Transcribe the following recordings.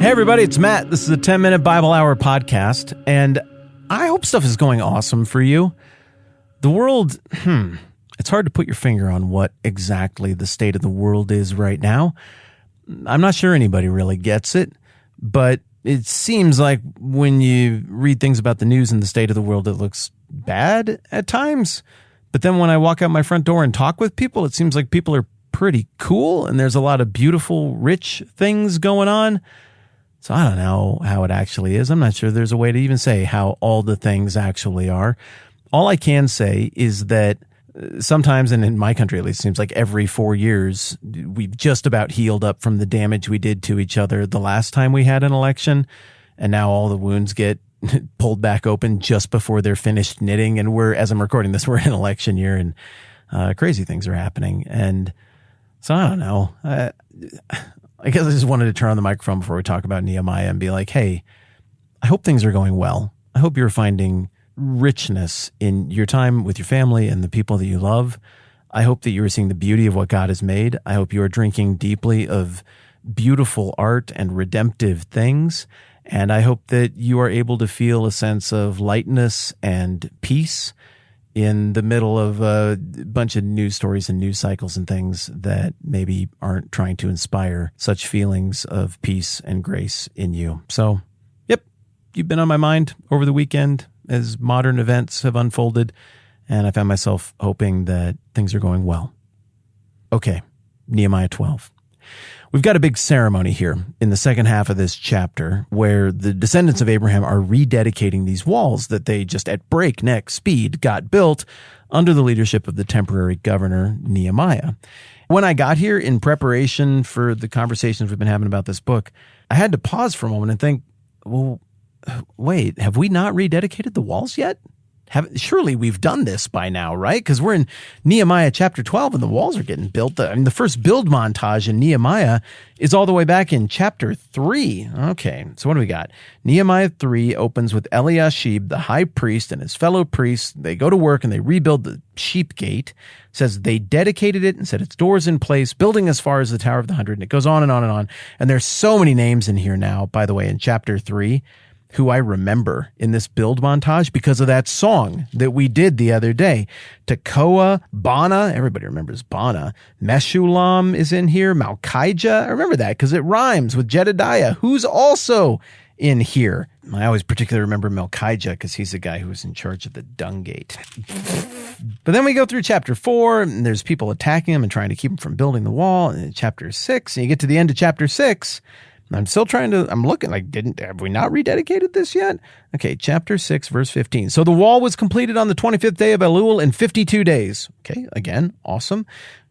Hey everybody, it's Matt. This is a 10-minute Bible Hour podcast, and I hope stuff is going awesome for you. The world, it's hard to put your finger on what exactly the state of the world is right now. I'm not sure anybody really gets it, but it seems like when you read things about the news and the state of the world, it looks bad at times. But then when I walk out my front door and talk with people, it seems like people are pretty cool, and there's a lot of beautiful, rich things going on. So I don't know how it actually is. I'm not sure there's a way to even say how all the things actually are. All I can say is that sometimes, and in my country at least, it seems like every 4 years, we've just about healed up from the damage we did to each other the last time we had an election. And now all the wounds get pulled back open just before they're finished knitting. And as I'm recording this, we're in election year and crazy things are happening. And so I don't know. I guess I just wanted to turn on the microphone before we talk about Nehemiah and be like, hey, I hope things are going well. I hope you're finding richness in your time with your family and the people that you love. I hope that you are seeing the beauty of what God has made. I hope you are drinking deeply of beautiful art and redemptive things. And I hope that you are able to feel a sense of lightness and peace in the middle of a bunch of news stories and news cycles and things that maybe aren't trying to inspire such feelings of peace and grace in you. So, yep, you've been on my mind over the weekend as modern events have unfolded, and I found myself hoping that things are going well. Okay, Nehemiah 12. We've got a big ceremony here in the second half of this chapter where the descendants of Abraham are rededicating these walls that they just at breakneck speed got built under the leadership of the temporary governor, Nehemiah. When I got here in preparation for the conversations we've been having about this book, I had to pause for a moment and think, well, wait, have we not rededicated the walls yet? Surely we've done this by now, right? Because we're in Nehemiah chapter 12 and the walls are getting built. I mean, the first build montage in Nehemiah is all the way back in chapter 3. Okay, so what do we got? Nehemiah 3 opens with Eliashib, the high priest, and his fellow priests. They go to work and they rebuild the sheep gate. It says they dedicated it and set its doors in place, building as far as the Tower of the 100. And it goes on and on and on. And there's so many names in here now, by the way, in chapter 3. Who I remember in this build montage because of that song that we did the other day. Tekoa, Bana, everybody remembers Bana. Meshulam is in here. Malchijah, I remember that because it rhymes with Jedediah, who's also in here. I always particularly remember Malchijah because he's the guy who was in charge of the dung gate. But then we go through chapter 4, and there's people attacking him and trying to keep him from building the wall. And in chapter 6, and you get to the end of chapter 6, I'm still I'm looking like, have we not rededicated this yet? Okay, chapter 6, verse 15. So the wall was completed on the 25th day of Elul in 52 days. Okay, again, awesome.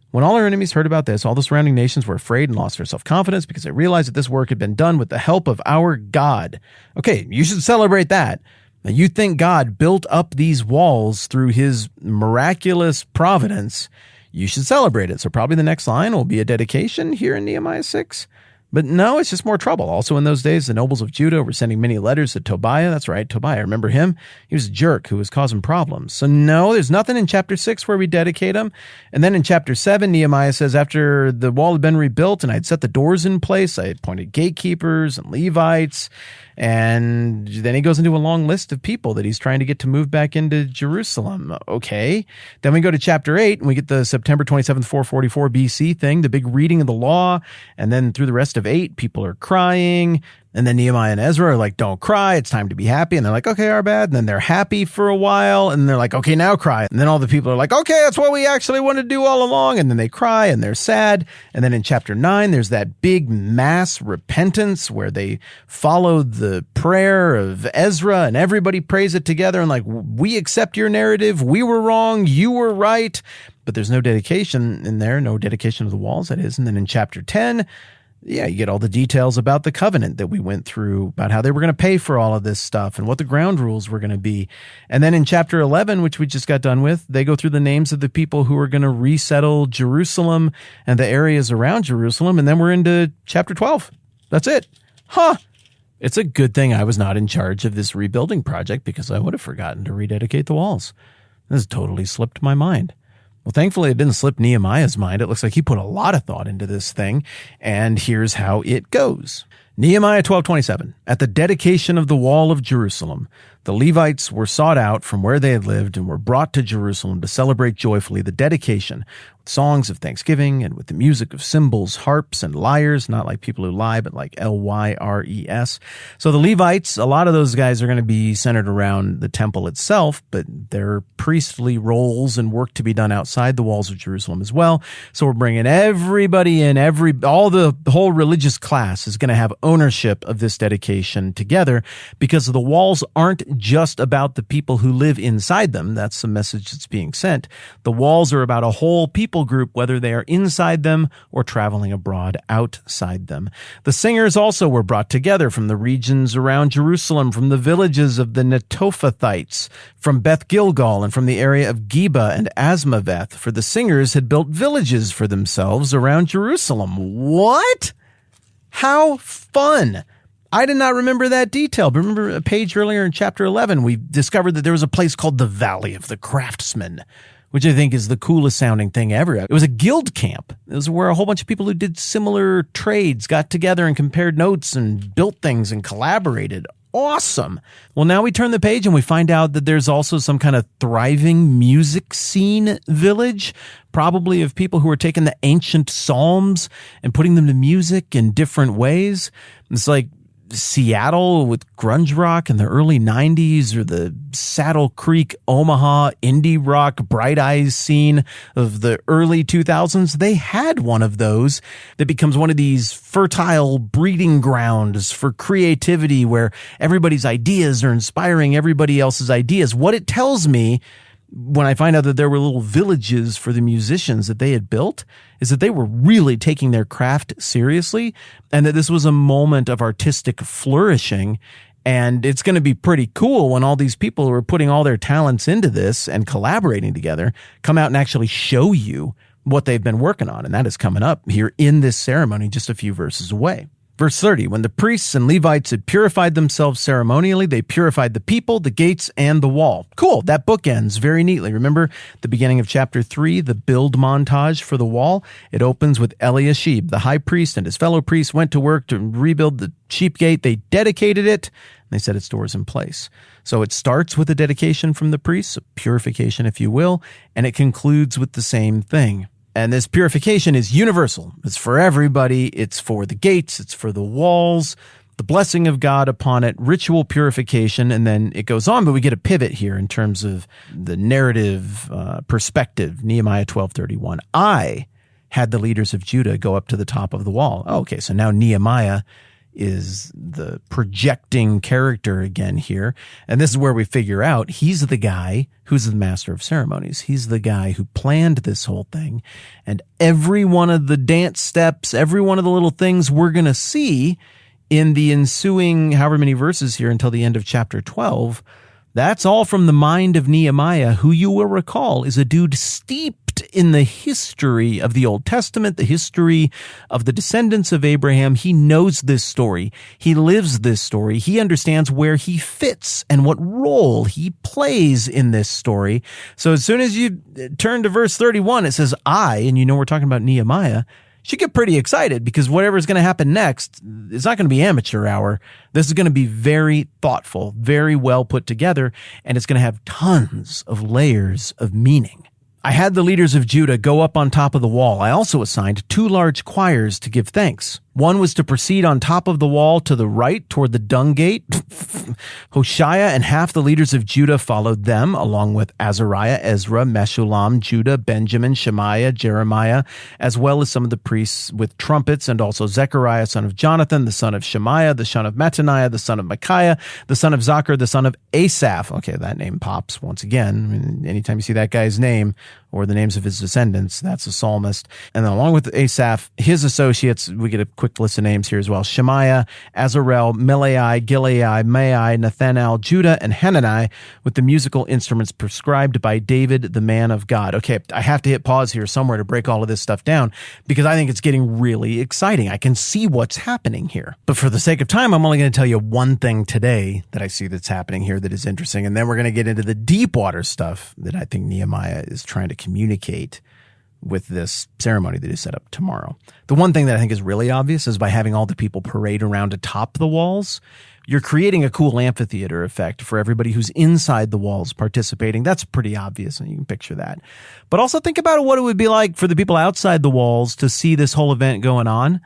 When all our enemies heard about this, all the surrounding nations were afraid and lost their self-confidence because they realized that this work had been done with the help of our God. Okay, you should celebrate that. Now, you think God built up these walls through his miraculous providence. You should celebrate it. So probably the next line will be a dedication here in Nehemiah 6. But no, it's just more trouble. Also in those days, the nobles of Judah were sending many letters to Tobiah. That's right, Tobiah. Remember him? He was a jerk who was causing problems. So no, there's nothing in chapter 6 where we dedicate him. And then in chapter 7, Nehemiah says, after the wall had been rebuilt and I'd set the doors in place, I appointed gatekeepers and Levites. And then he goes into a long list of people that he's trying to get to move back into Jerusalem. Okay. Then we go to chapter 8 and we get the September 27th, 444 BC thing, the big reading of the law. And then through the rest of 8, people are crying. And then Nehemiah and Ezra are like, don't cry. It's time to be happy. And they're like, okay, our bad. And then they're happy for a while. And they're like, okay, now cry. And then all the people are like, okay, that's what we actually wanted to do all along. And then they cry and they're sad. And then in chapter 9, there's that big mass repentance where they follow the prayer of Ezra and everybody prays it together. And like, we accept your narrative. We were wrong. You were right. But there's no dedication in there. No dedication of the walls, that is. And then in chapter 10, yeah, you get all the details about the covenant that we went through, about how they were going to pay for all of this stuff and what the ground rules were going to be. And then in chapter 11, which we just got done with, they go through the names of the people who are going to resettle Jerusalem and the areas around Jerusalem. And then we're into chapter 12. That's it. Huh. It's a good thing I was not in charge of this rebuilding project because I would have forgotten to rededicate the walls. This totally slipped my mind. Well, thankfully, it didn't slip Nehemiah's mind. It looks like he put a lot of thought into this thing, and here's how it goes. Nehemiah 12:27. At the dedication of the wall of Jerusalem, the Levites were sought out from where they had lived and were brought to Jerusalem to celebrate joyfully the dedication with songs of thanksgiving and with the music of cymbals, harps, and lyres, not like people who lie, but like Lyres. So the Levites, a lot of those guys are going to be centered around the temple itself, but there are priestly roles and work to be done outside the walls of Jerusalem as well. So we're bringing everybody in, the whole religious class is going to have ownership of this dedication together, because the walls aren't just about the people who live inside them. That's the message that's being sent. The walls are about a whole people group, whether they are inside them or traveling abroad outside them. The singers also were brought together from the regions around Jerusalem, from the villages of the Netophathites, from Beth Gilgal, and from the area of Geba and Asmaveth, for the singers had built villages for themselves around Jerusalem. What? How fun! I did not remember that detail, but remember a page earlier in chapter 11, we discovered that there was a place called the Valley of the Craftsmen, which I think is the coolest sounding thing ever. It was a guild camp. It was where a whole bunch of people who did similar trades got together and compared notes and built things and collaborated. Awesome. Well, now we turn the page and we find out that there's also some kind of thriving music scene village, probably of people who are taking the ancient psalms and putting them to music in different ways. It's like Seattle with grunge rock in the early 90s, or the Saddle Creek, Omaha indie rock Bright Eyes scene of the early 2000s. They had one of those that becomes one of these fertile breeding grounds for creativity where everybody's ideas are inspiring everybody else's ideas. What it tells me when I find out that there were little villages for the musicians that they had built is that they were really taking their craft seriously, and that this was a moment of artistic flourishing. And it's going to be pretty cool when all these people who are putting all their talents into this and collaborating together come out and actually show you what they've been working on. And that is coming up here in this ceremony just a few verses away. Verse 30, when the priests and Levites had purified themselves ceremonially, they purified the people, the gates, and the wall. Cool. That book ends very neatly. Remember the beginning of chapter 3, the build montage for the wall? It opens with Eliashib, the high priest, and his fellow priests went to work to rebuild the sheep gate. They dedicated it, and they set its doors in place. So it starts with a dedication from the priests, a purification, if you will, and it concludes with the same thing. And this purification is universal. It's for everybody. It's for the gates. It's for the walls, the blessing of God upon it, ritual purification. And then it goes on, but we get a pivot here in terms of the narrative perspective. Nehemiah 12:31. I had the leaders of Judah go up to the top of the wall. Oh, okay, so now Nehemiah is the projecting character again here. And this is where we figure out he's the guy who's the master of ceremonies. He's the guy who planned this whole thing. And every one of the dance steps, every one of the little things we're going to see in the ensuing however many verses here until the end of chapter 12, that's all from the mind of Nehemiah, who you will recall is a dude steeped in the history of the Old Testament, the history of the descendants of Abraham. He knows this story. He lives this story. He understands where he fits and what role he plays in this story. So as soon as you turn to verse 31, it says, I, and you know we're talking about Nehemiah, should get pretty excited because whatever's going to happen next, it's not going to be amateur hour. This is going to be very thoughtful, very well put together, and it's going to have tons of layers of meaning. I had the leaders of Judah go up on top of the wall. I also assigned 2 large choirs to give thanks. One was to proceed on top of the wall to the right toward the dung gate. Hoshea and half the leaders of Judah followed them, along with Azariah, Ezra, Meshullam, Judah, Benjamin, Shemaiah, Jeremiah, as well as some of the priests with trumpets, and also Zechariah, son of Jonathan, the son of Shemaiah, the son of Mattaniah, the son of Micaiah, the son of Zachar, the son of Asaph. Okay, that name pops once again. I mean, anytime you see that guy's name or the names of his descendants, that's a psalmist. And then along with Asaph, his associates, we get a quick list of names here as well. Shemaiah, Azarel, Melai, Gileai, Mai, Nathanael, Judah, and Hanani, with the musical instruments prescribed by David, the man of God. Okay, I have to hit pause here somewhere to break all of this stuff down because I think it's getting really exciting. I can see what's happening here. But for the sake of time, I'm only going to tell you one thing today that I see that's happening here that is interesting. And then we're going to get into the deep water stuff that I think Nehemiah is trying to communicate with this ceremony that is set up tomorrow. The one thing that I think is really obvious is by having all the people parade around atop the walls, you're creating a cool amphitheater effect for everybody who's inside the walls participating. That's pretty obvious, and you can picture that. But also think about what it would be like for the people outside the walls to see this whole event going on.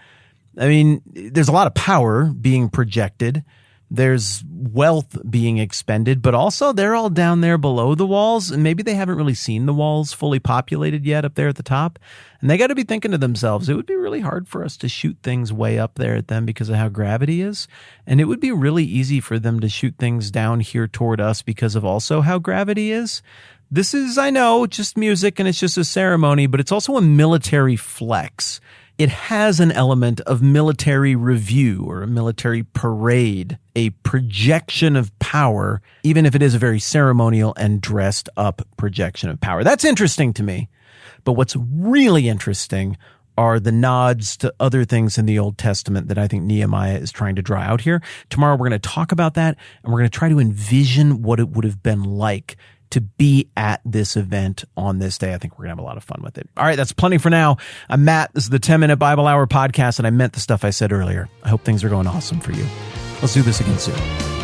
I mean, there's a lot of power being projected. There's wealth being expended, but also they're all down there below the walls, and maybe they haven't really seen the walls fully populated yet up there at the top. And they got to be thinking to themselves, it would be really hard for us to shoot things way up there at them because of how gravity is. And it would be really easy for them to shoot things down here toward us because of also how gravity is. This is, I know, just music and it's just a ceremony, but it's also a military flex. It has an element of military review or a military parade, a projection of power, even if it is a very ceremonial and dressed up projection of power. That's interesting to me. But what's really interesting are the nods to other things in the Old Testament that I think Nehemiah is trying to draw out here. Tomorrow we're going to talk about that, and we're going to try to envision what it would have been like to be at this event on this day. I think we're going to have a lot of fun with it. All right, that's plenty for now. I'm Matt. This is the 10-Minute Bible Hour podcast, and I meant the stuff I said earlier. I hope things are going awesome for you. Let's do this again soon.